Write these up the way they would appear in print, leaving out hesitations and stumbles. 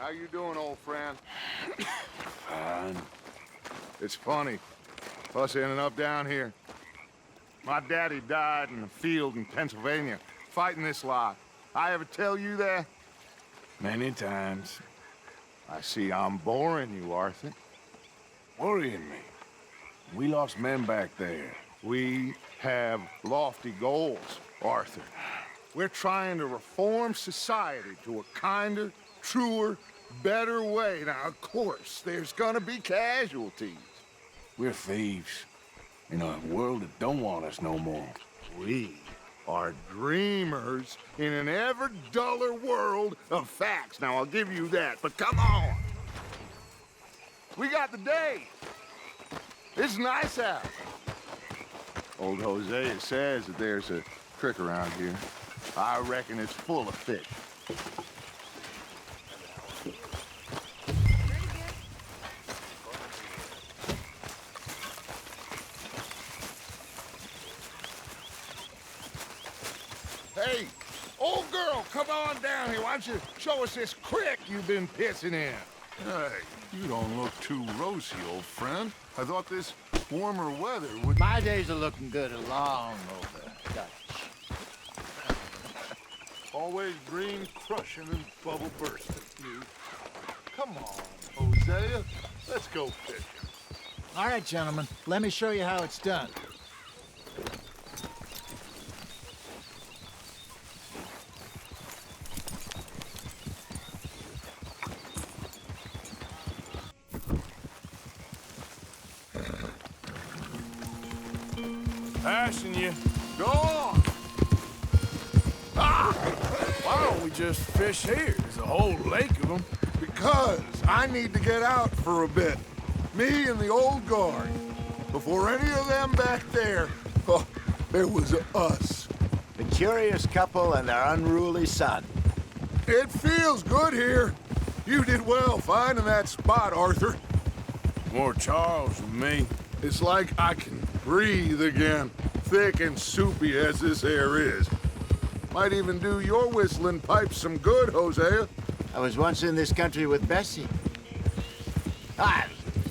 How you doing, old friend? Fine. It's funny, us ending up down here. My daddy died in the field in Pennsylvania, fighting this lot. I ever tell you that? Many times. I see I'm boring you, Arthur. Worrying me. We lost men back there. We have lofty goals, Arthur. We're trying to reform society to a kinder, truer, better way. Now, of course, there's gonna be casualties. We're thieves. In a world that don't want us no more. We are dreamers in an ever duller world of facts. Now, I'll give you that, but come on. We got the day. It's nice out. Old Hosea says that there's a creek around here. I reckon it's full of fish. Hey, old girl, come on down here. Why don't you show us this creek you've been pissing in? Hey, you don't look too rosy, old friend. I thought this warmer weather would... My days are looking good along over Dutch. Always green crushing and bubble bursting, you. Come on, Hosea. Let's go fishing. All right, gentlemen, let me show you how it's done. Passing you. Go on. Ah! Why don't we just fish here? There's a whole lake of them. Because I need to get out for a bit. Me and the old guard. Before any of them back there, oh, there was us. The curious couple and their unruly son. It feels good here. You did well finding that spot, Arthur. More Charles than me. It's like I can breathe again, thick and soupy as this air is. Might even do your whistling pipes some good, Hosea. I was once in this country with Bessie.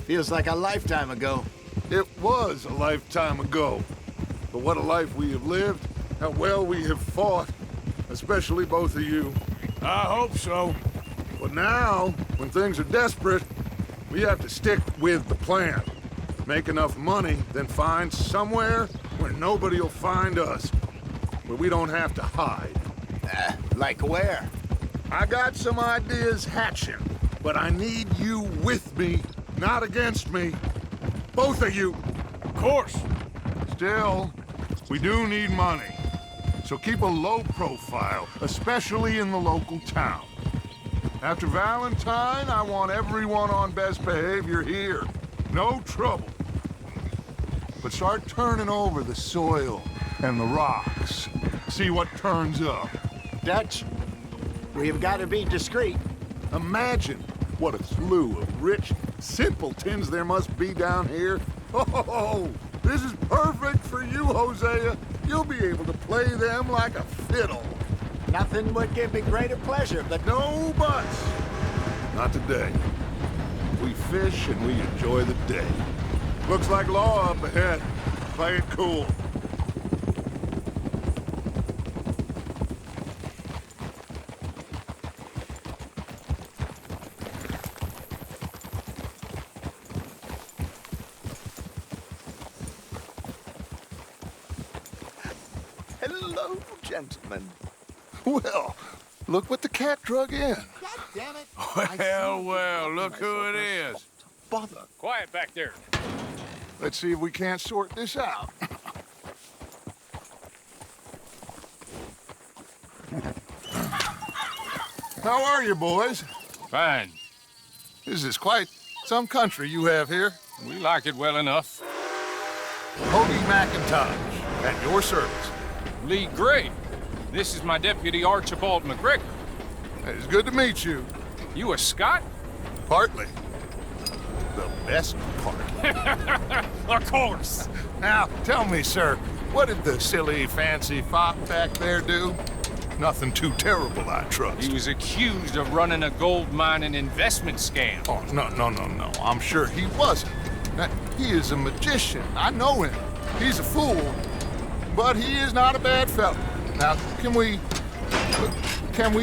Feels like a lifetime ago. It was a lifetime ago. But what a life we have lived, how well we have fought, especially both of you. I hope so. But now, when things are desperate, we have to stick with the plan. Make enough money, then find somewhere where nobody will find us. Where we don't have to hide. Like where? I got some ideas hatching, but I need you with me, not against me. Both of you. Of course. Still, we do need money. So keep a low profile, especially in the local town. After Valentine, I want everyone on best behavior here. No trouble. But start turning over the soil and the rocks. See what turns up. Dutch, we've got to be discreet. Imagine what a slew of rich simpletons there must be down here. Oh, this is perfect for you, Hosea. You'll be able to play them like a fiddle. Nothing would give me greater pleasure, but No buts. Not today. We fish and we enjoy the day. Looks like law up ahead. Play it cool. Hello, gentlemen. Well, look what the cat drug in. God damn it. Well, look who it is. Bother. Quiet back there. Let's see if we can't sort this out. How are you, boys? Fine. This is quite some country you have here. We like it well enough. Hoagie McIntosh, at your service. Lee Gray. This is my deputy Archibald McGregor. It's good to meet you. You a Scot? Partly. The best part. Of course. Now, tell me, sir, what did the silly, fancy fop back there do? Nothing too terrible, I trust. He was accused of running a gold mining investment scam. Oh, no. I'm sure he wasn't. He is a magician. I know him. He's a fool, but he is not a bad fellow. Now, can we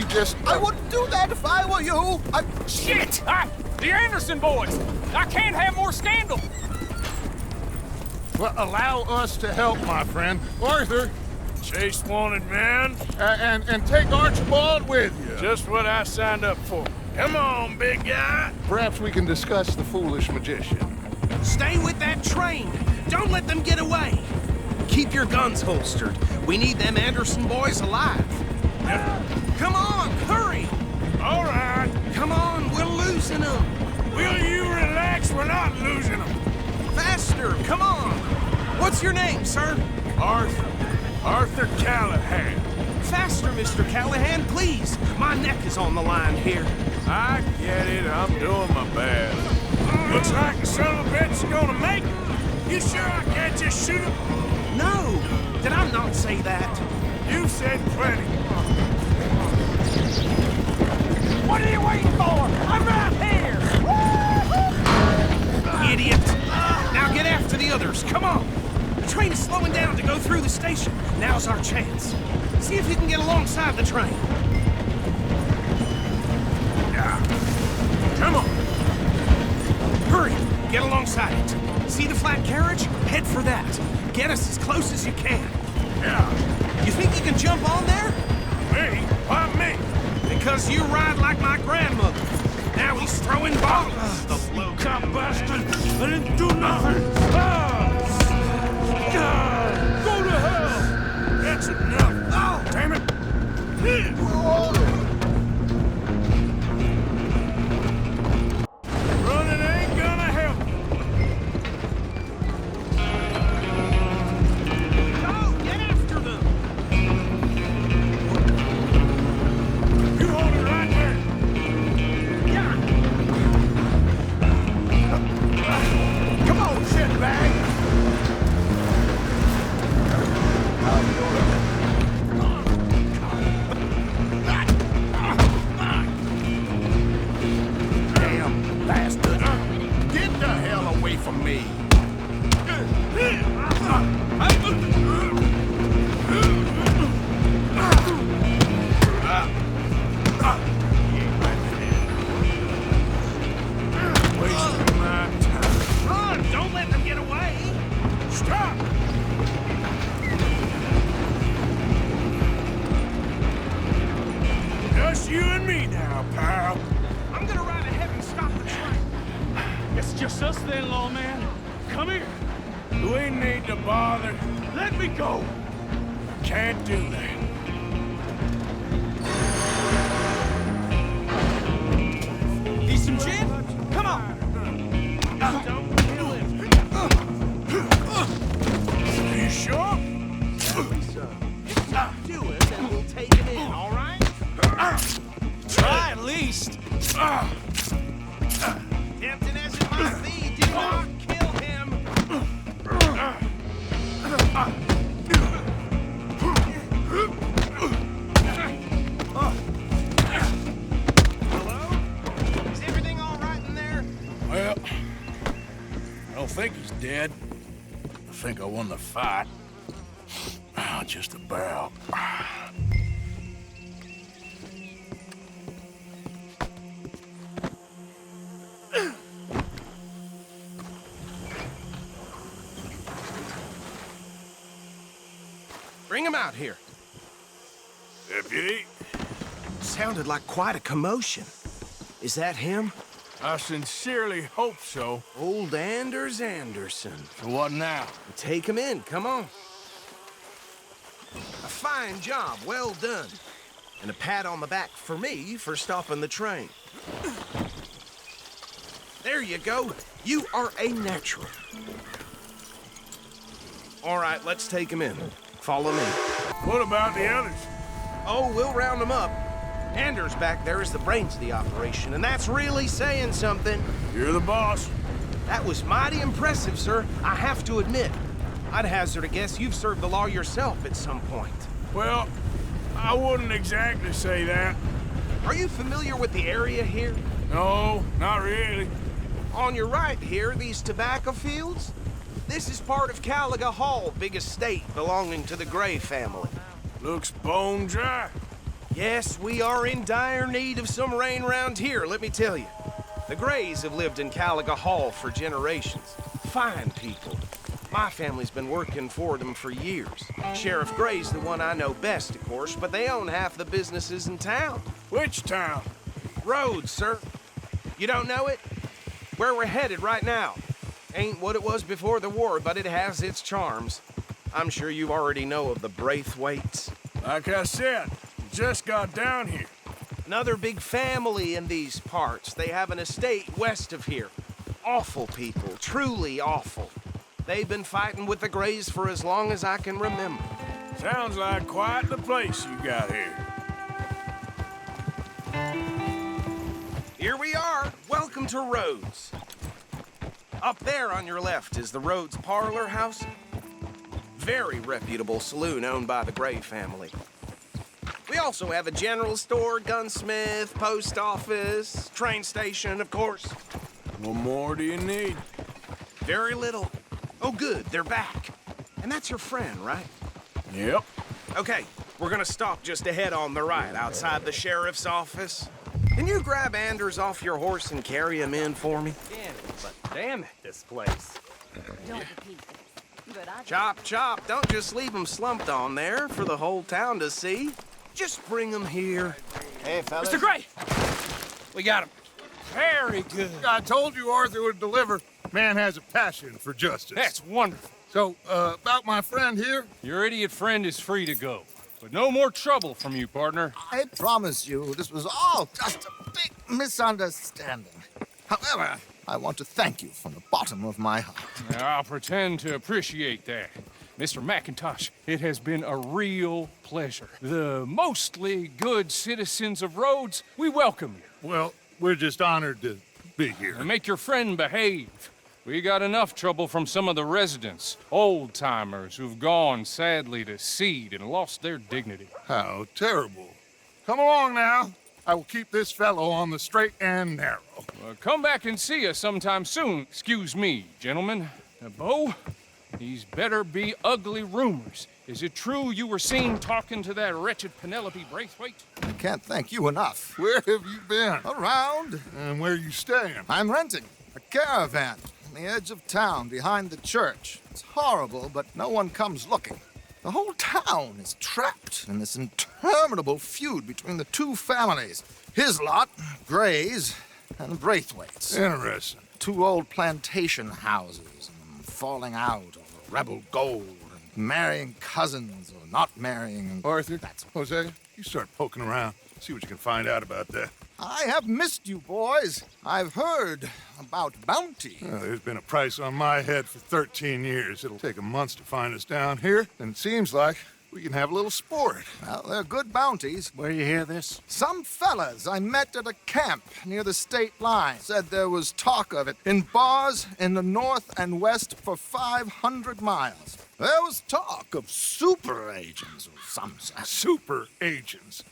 just... I wouldn't do that if I were you. Shit! The Anderson boys! I can't have more scandal! Well, allow us to help, my friend. Arthur, Chase wanted man. and take Archibald with you. Just what I signed up for. Come on, big guy. Perhaps we can discuss the foolish magician. Stay with that train. Don't let them get away. Keep your guns holstered. We need them Anderson boys alive. Come on, hurry! All right. Come on, we're losing them. Will you relax? We're not losing them. Faster, come on. What's your name, sir? Arthur Callahan. Faster, Mr. Callahan, please. My neck is on the line here. I get it. I'm doing my best. Looks like the son of a bitch is gonna make it. You sure I can't just shoot him? No, did I not say that? You said plenty. What are you waiting for? I'm right here! Idiot! Now get after the others, come on! The train is slowing down to go through the station. Now's our chance. See if you can get alongside the train. Yeah. Come on. Hurry, get alongside it. See the flat carriage? Head for that. Get us as close as you can. Yeah. You think you can jump on there? Me? Why me? Because you ride like my grandmother. Now he's throwing bottles. The low Cop bastard! I didn't do nothing! Go to hell! That's enough! Oh, Damn it! Running ain't gonna help. go, get after them. You hold it right there. Yeah. Come on, shitbag. Damn bastard. Get the hell away from me. Wasting my time. Run! Don't let them get away! Stop! Just you and me now, pal. I'm gonna ride ahead and stop the train. It's just us then, lawman. Come here. We need to bother. Let me go. Can't do that. Need some gin? Come on! Don't kill him. You sure? Do it, and we'll take him in, all right? Try at least! Tempting as it might be, do not kill him! Hello? Is everything all right in there? Well, I don't think he's dead. I think I won the fight. Just about. Bring him out here. Deputy, Sounded like quite a commotion. Is that him? I sincerely hope so. Old Anders Anderson. So what now? Take him in, come on. A fine job, well done. And a pat on the back for me for stopping the train. There you go. You are a natural. All right, let's take him in. Follow me. What about the others? Oh, we'll round them up. Anders back there is the brains of the operation, and that's really saying something. You're the boss. That was mighty impressive, sir. I have to admit. I'd hazard a guess you've served the law yourself at some point. Well, I wouldn't exactly say that. Are you familiar with the area here? No, not really. On your right here, these tobacco fields? This is part of Caliga Hall, big estate belonging to the Gray family. Looks bone dry. Yes, we are in dire need of some rain round here, let me tell you. The Grays have lived in Caliga Hall for generations. Fine people. My family's been working for them for years. Sheriff Gray's the one I know best, of course, but they own half the businesses in town. Which town? Rhodes, sir. You don't know it? Where we're headed right now. Ain't what it was before the war, but it has its charms. I'm sure you already know of the Braithwaites. Like I said, just got down here. Another big family in these parts. They have an estate west of here. Awful people, truly awful. They've been fighting with the Grays for as long as I can remember. Sounds like quite the place you got here. Here we are. Welcome to Rhodes. Up there on your left is the Rhodes Parlor House. Very reputable saloon owned by the Gray family. We also have a general store, gunsmith, post office, train station, of course. What more do you need? Very little. Oh, good, they're back. And that's your friend, right? Yep. Okay, we're gonna stop just ahead on the right, outside the sheriff's office. Can you grab Anders off your horse and carry him in for me? But damn it, this place. Don't repeat this. But I Chop, chop, don't just leave him slumped on there for the whole town to see. Just bring him here. Hey, fellas. Mr. Gray! We got him. Very good. I told you Arthur would deliver. Man has a passion for justice. That's wonderful. So, about my friend here? Your idiot friend is free to go. But no more trouble from you, partner. I promise you, this was all just a big misunderstanding. However, I want to thank you from the bottom of my heart. I'll pretend to appreciate that. Mr. McIntosh, it has been a real pleasure. The mostly good citizens of Rhodes, we welcome you. Well, we're just honored to be here. And make your friend behave. We got enough trouble from some of the residents, old-timers who've gone, sadly, to seed and lost their dignity. How terrible. Come along now. I will keep this fellow on the straight and narrow. Come back and see us sometime soon. Excuse me, gentlemen. Bo, these better be ugly rumors. Is it true you were seen talking to that wretched Penelope Braithwaite? I can't thank you enough. Where have you been? Around. And where you staying? I'm renting a caravan on the edge of town behind the church. It's horrible, but no one comes looking. The whole town is trapped in this interminable feud between the two families. His lot, Gray's, and the Braithwaites. Interesting. Two old plantation houses, and falling out over rebel gold, and marrying cousins or not marrying. Arthur, That's Jose, you start poking around. See what you can find out about that. I have missed you, boys. I've heard about bounty. There's been a price on my head for 13 years. It'll take 'em months to find us down here, and it seems like we can have a little sport. Well, they're good bounties. Where you hear this? Some fellas I met at a camp near the state line said there was talk of it in bars in the north and west for 500 miles. There was talk of super agents or some such. Super agents.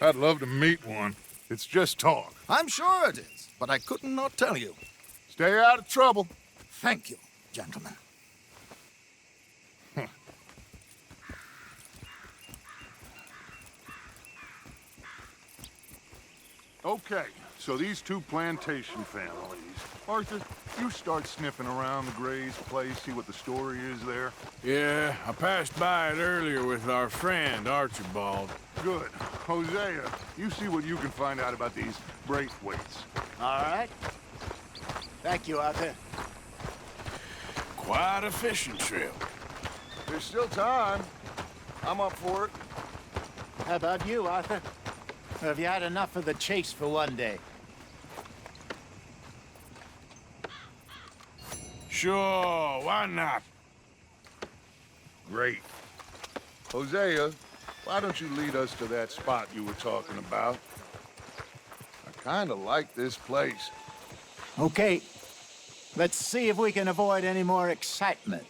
I'd love to meet one. It's just talk. I'm sure it is, but I couldn't not tell you. Stay out of trouble. Thank you, gentlemen. Okay, so these two plantation families. Arthur, you start sniffing around the Gray's place, see what the story is there. Yeah, I passed by it earlier with our friend, Archibald. Good. Hosea, you see what you can find out about these Braithwaites. All right. Thank you, Arthur. Quite a fishing trip. There's still time. I'm up for it. How about you, Arthur? Or have you had enough of the chase for one day? Sure, why not? Great. Hosea, why don't you lead us to that spot you were talking about? I kind of like this place. Okay. Let's see if we can avoid any more excitement.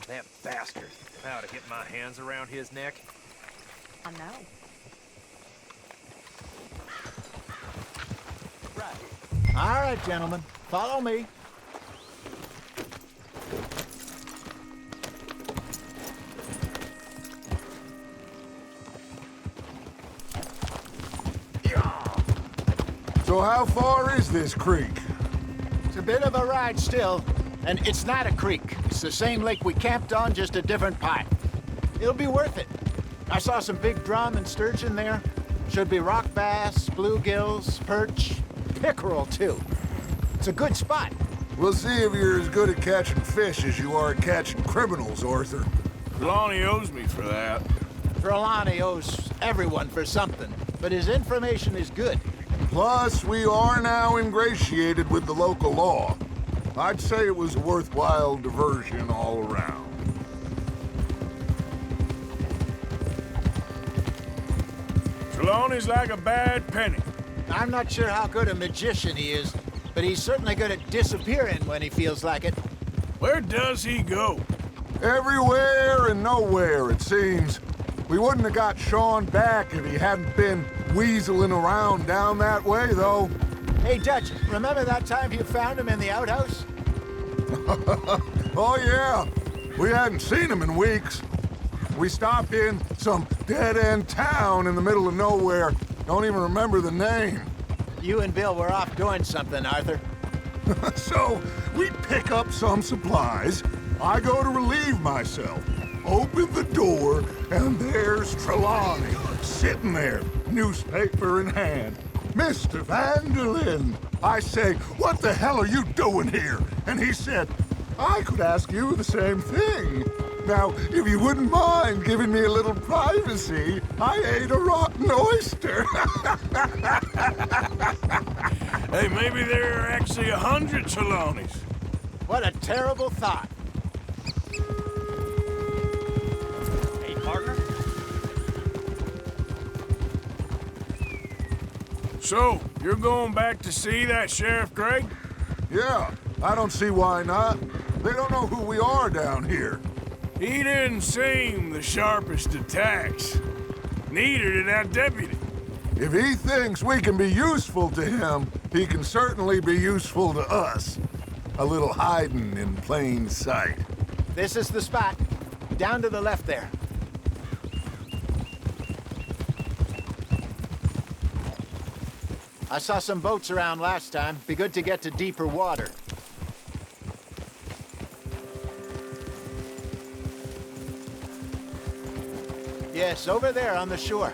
That bastard. If I ought to get my hands around his neck. I know. All right, gentlemen. Follow me. So how far is this creek? It's a bit of a ride still, and it's not a creek. It's the same lake we camped on, just a different part. It'll be worth it. I saw some big drum and sturgeon there. Should be rock bass, bluegills, perch, pickerel too. It's a good spot. We'll see if you're as good at catching fish as you are at catching criminals, Arthur. Lonnie owes me for that. Trelawney owes everyone for something, but his information is good. Plus, we are now ingratiated with the local law. I'd say it was a worthwhile diversion all around. Trelawney's like a bad penny. I'm not sure how good a magician he is, but he's certainly good at disappearing when he feels like it. Where does he go? Everywhere and nowhere, it seems. We wouldn't have got Sean back if he hadn't been weaseling around down that way, though. Hey, Dutch, remember that time you found him in the outhouse? Oh, yeah. We hadn't seen him in weeks. We stopped in some dead-end town in the middle of nowhere. Don't even remember the name. You and Bill were off doing something, Arthur. So, we pick up some supplies. I go to relieve myself. Open the door, and there's Trelawney, sitting there, newspaper in hand. Mr. Vanderlyn. I say, what the hell are you doing here? And he said, I could ask you the same thing. Now, if you wouldn't mind giving me a little privacy, I ate a rotten oyster. Hey, maybe there are actually 100 Trelawneys. What a terrible thought. Hey, partner. So, you're going back to see that Sheriff Craig? Yeah, I don't see why not. They don't know who we are down here. He didn't seem the sharpest attacks. Neither did that deputy. If he thinks we can be useful to him, he can certainly be useful to us. A little hiding in plain sight. This is the spot. Down to the left there. I saw some boats around last time. Be good to get to deeper water. Yes, over there on the shore.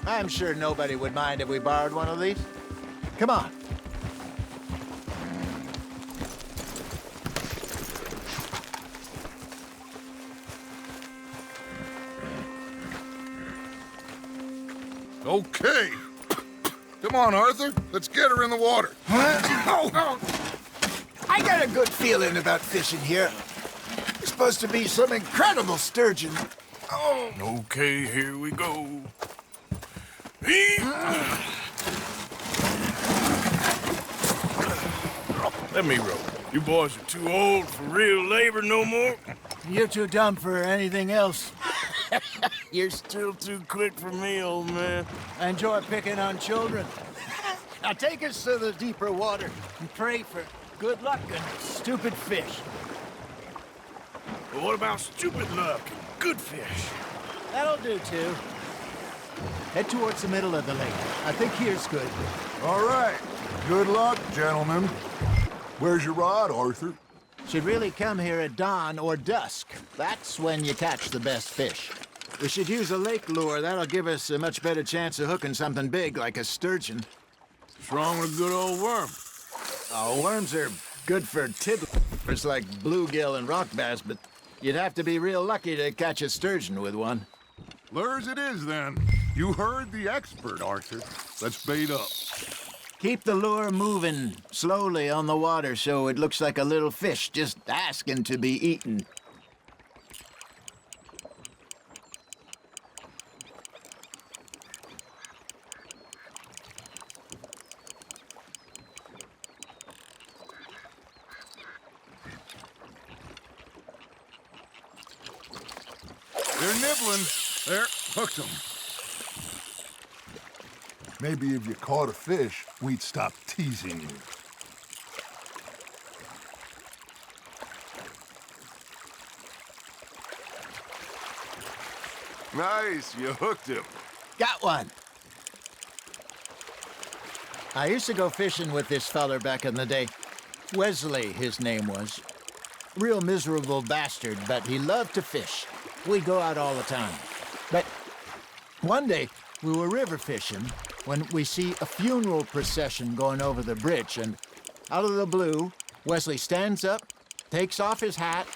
I'm sure nobody would mind if we borrowed one of these. Come on. Okay. Come on, Arthur. Let's get her in the water. I got a good feeling about fishing here. There's supposed to be some incredible sturgeon. Oh. Okay, here we go. Let me row. You boys are too old for real labor no more. You're too dumb for anything else. You're still too quick for me, old man. I enjoy picking on children. Now take us to the deeper water and pray for good luck and stupid fish. But what about stupid luck and good fish? That'll do, too. Head towards the middle of the lake. I think here's good. All right. Good luck, gentlemen. Where's your rod, Arthur? Should really come here at dawn or dusk. That's when you catch the best fish. We should use a lake lure. That'll give us a much better chance of hooking something big like a sturgeon. What's wrong with a good old worm? Oh, worms are good for tiddlers like bluegill and rock bass, but you'd have to be real lucky to catch a sturgeon with one. Lures it is, then. You heard the expert, Arthur. Let's bait up. Keep the lure moving slowly on the water so it looks like a little fish just asking to be eaten. nibbling. There, hooked them. Maybe if you caught a fish, we'd stop teasing you. Nice, you hooked him. Got one. I used to go fishing with this feller back in the day. Wesley, his name was. Real miserable bastard, but he loved to fish. We'd go out all the time. But one day, we were river fishing when we see a funeral procession going over the bridge, and out of the blue, Wesley stands up, takes off his hat,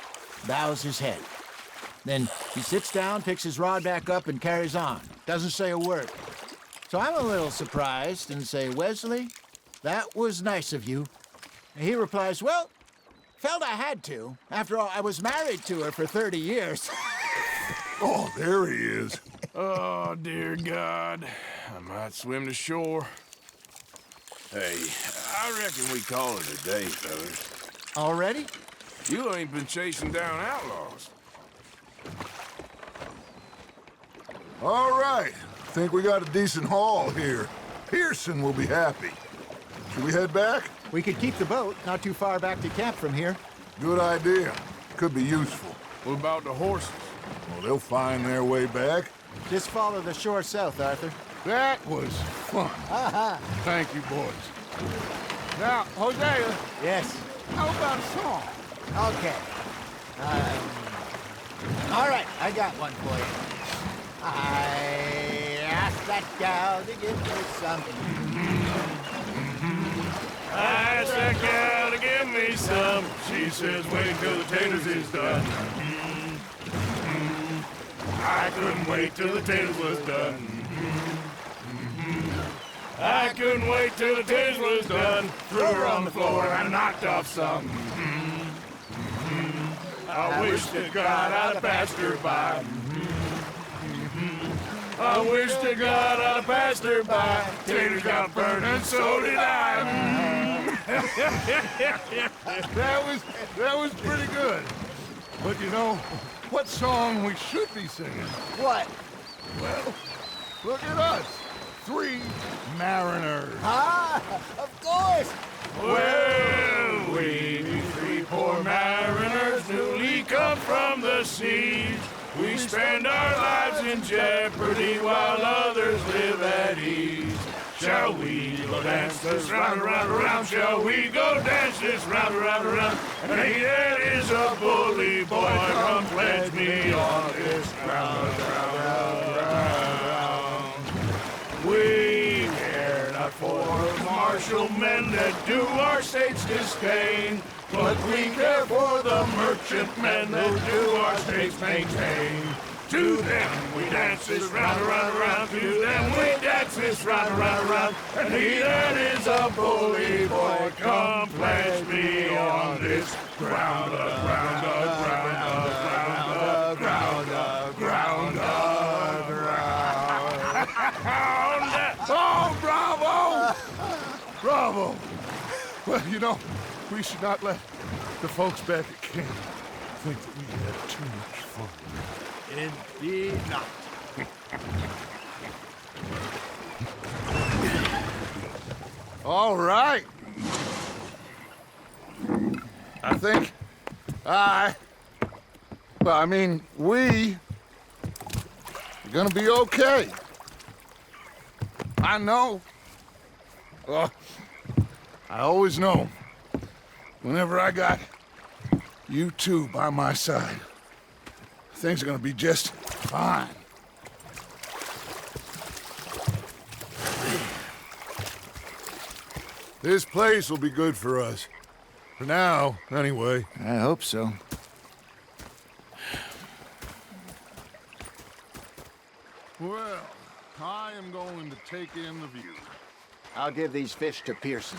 bows his head. Then he sits down, picks his rod back up, and carries on. Doesn't say a word. So I'm a little surprised and say, Wesley, that was nice of you. And he replies, well, felt I had to. After all, I was married to her for 30 years. Oh, there he is. Oh, dear God. I might swim to shore. Hey, I reckon we call it a day, fellas. Already? You ain't been chasing down outlaws. All right. Think we got a decent haul here. Pearson will be happy. Should we head back? We could keep the boat not too far back to camp from here. Good idea. Could be useful. What about the horses? Well, they'll find their way back. Just follow the shore south, Arthur. That was fun. Thank you, boys. Now, Hosea, Yes. how about a song? Okay. All right, I got one for you. I asked that gal to give me something. I asked that gal to give me some. She says, wait till the taters is done. I couldn't wait till the taters was done. I couldn't wait till the taters was done. Threw her on the floor and knocked off some. I wish to God I'd have passed her by. I wish to God I'd have passed her by. Taters got burned and so did I. That was pretty good. But you know, what song we should be singing? What? Well, look at us. 3 mariners. Ah, of course. Well, we be 3 poor mariners newly come from the seas. We spend our lives in jeopardy while others live at ease. Shall we go dance this round, around, around? Shall we go dance this round, around, around? And he that is a bully boy, come pledge me on this ground, ground. We care not for martial men that do our state's disdain, but we care for the merchantmen that do our state's maintain. To them we dance this round, around, around. To them we dance this round, around, around. And he that is a bully boy, come pledge me on this ground, ground, ground, ground, ground, ground, ground. Oh, bravo! Bravo! Well, you know, we should not let the folks back at camp think that we had too much fun. Indeed not. All right. I think we are gonna be okay. I know. Well, I always know. Whenever I got you two by my side, things are gonna be just fine. This place will be good for us. For now, anyway. I hope so. Well, I am going to take in the view. I'll give these fish to Pearson.